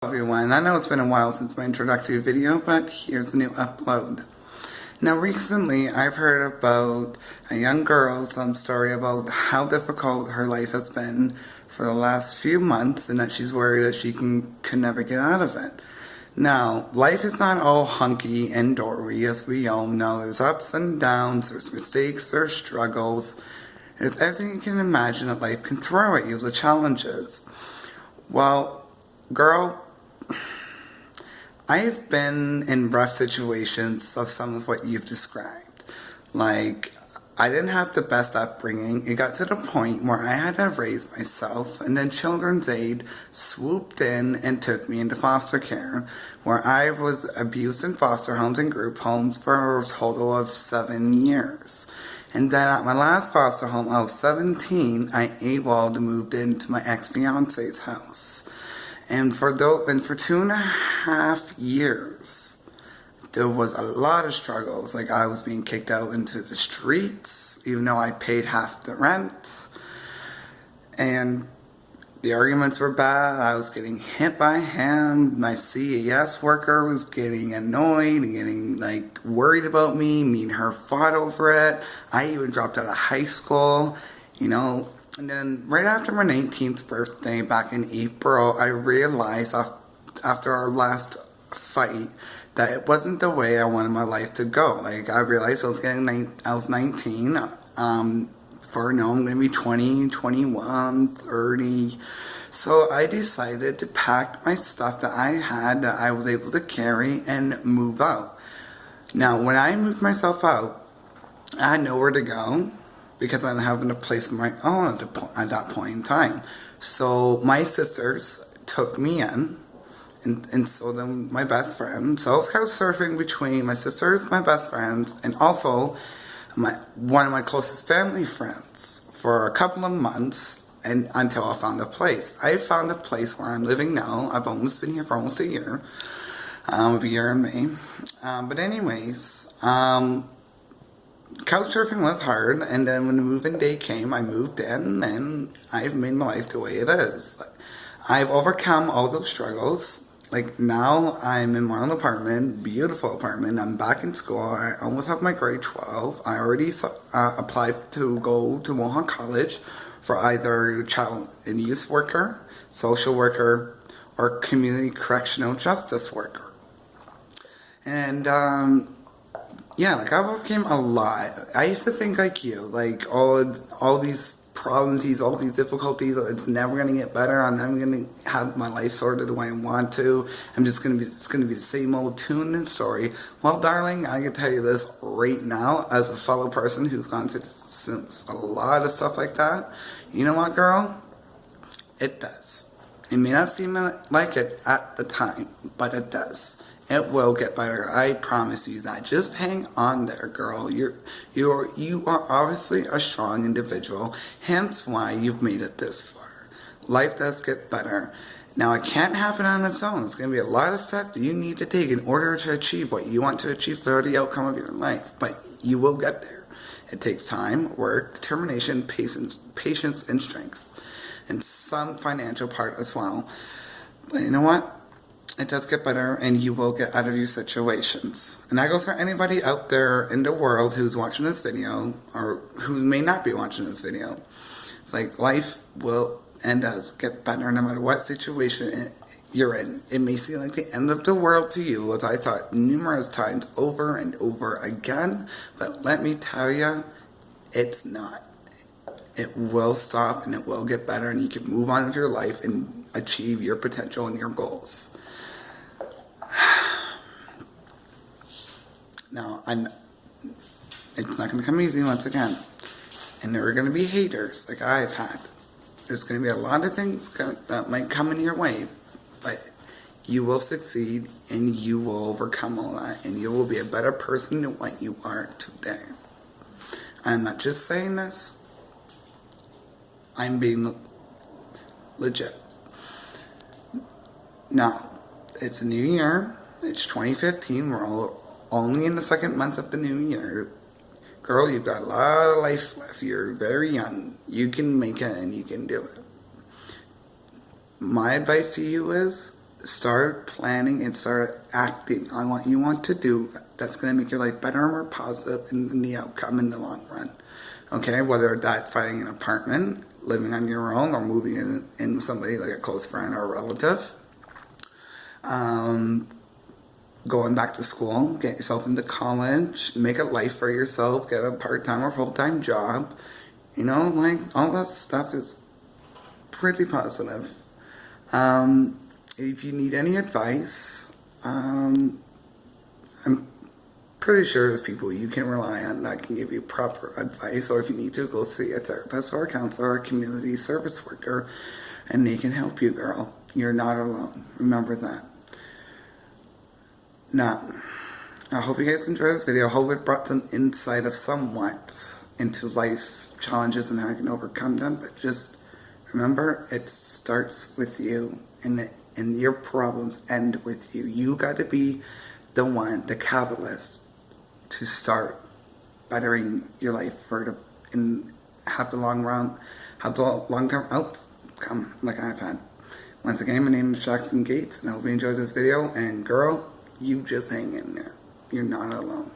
Everyone, I know it's been a while since my introductory video, but here's a new upload. Now recently I've heard about a young girl's story about how difficult her life has been for the last few months and that she's worried that she can never get out of it. Now, life is not all hunky and dory, as we all know. There's ups and downs, there's mistakes, there's struggles. There's everything you can imagine that life can throw at you, the challenges. Well, girl, I've been in rough situations of some of what you've described. Like, I didn't have the best upbringing. It got to the point where I had to raise myself, and then Children's Aid swooped in and took me into foster care, where I was abused in foster homes and group homes for a total of 7 years. And then at my last foster home, I was 17, I AWOL'd and moved into my ex-fiance's house. And for 2.5 years, there was a lot of struggles. Like, I was being kicked out into the streets, even though I paid half the rent. And the arguments were bad. I was getting hit by him. My CAS worker was getting annoyed and getting, worried about me. Me and her fought over it. I even dropped out of high school, And then right after my 19th birthday back in April, I realized after our last fight that it wasn't the way I wanted my life to go. I realized I was 19. I'm going to be 20, 21, 30. So I decided to pack my stuff that I had that I was able to carry and move out. Now, when I moved myself out, I had nowhere to go, because I didn't have a place of my own at that point in time. So my sisters took me in, and so then my best friend. So I was couch surfing between my sisters, my best friends, and also one of my closest family friends for a couple of months, and until I found a place. I found a place where I'm living now. I've almost been here for almost a year. It'll be a year in May. But anyways, couch surfing was hard, and then when the move-in day came, I moved in, and I've made my life the way it is. I've overcome all those struggles. Now I'm in my own apartment, beautiful apartment. I'm back in school. I almost have my grade 12. I already applied to go to Mohawk College for either child and youth worker, social worker, or community correctional justice worker. And, I've overcame a lot. I used to think like you, all these problems, all these difficulties, it's never gonna get better. I'm never gonna have my life sorted the way I want to. It's gonna be the same old tune and story. Well, darling, I can tell you this right now, as a fellow person who's gone through a lot of stuff like that. You know what, girl? It does. It may not seem like it at the time, but it does. It will get better. I promise you that. Just hang on there, girl. You are obviously a strong individual, hence why you've made it this far. Life does get better. Now, it can't happen on its own. It's going to be a lot of steps that you need to take in order to achieve what you want to achieve for the outcome of your life. But you will get there. It takes time, work, determination, patience, and strength. And some financial part as well. But you know what? It does get better, and you will get out of your situations. And that goes for anybody out there in the world who's watching this video, or who may not be watching this video. It's life will and does get better no matter what situation you're in. It may seem like the end of the world to you, as I thought numerous times over and over again, but let me tell you, it's not. It will stop, and it will get better, and you can move on with your life and achieve your potential and your goals. Now, it's not going to come easy once again. And there are going to be haters like I've had. There's going to be a lot of things that might come in your way. But you will succeed, and you will overcome all that. And you will be a better person than what you are today. I'm not just saying this. I'm being legit. Now, it's a new year. It's 2015. We're all only in the second month of the new year. Girl, you've got a lot of life left. You're very young. You can make it, and you can do it. My advice to you is start planning and start acting on what you want to do that's going to make your life better and more positive in the outcome in the long run. Okay, whether that's finding an apartment, living on your own, or moving in with somebody like a close friend or a relative. Going back to school, get yourself into college, make a life for yourself, get a part-time or full-time job. You know, like, all that stuff is pretty positive. If you need any advice, I'm pretty sure there's people you can rely on that can give you proper advice. Or if you need to, go see a therapist or a counselor or a community service worker, and they can help you, girl. You're not alone. Remember that. Now, I hope you guys enjoyed this video. I hope it brought some insight of somewhat into life challenges and how you can overcome them. But just remember, it starts with you, and your problems end with you. You got to be the one, the catalyst, to start bettering your life and have the long-term outcome like I've had. Once again, my name is Jackson Gates, and I hope you enjoyed this video. And girl, you just hang in there. You're not alone.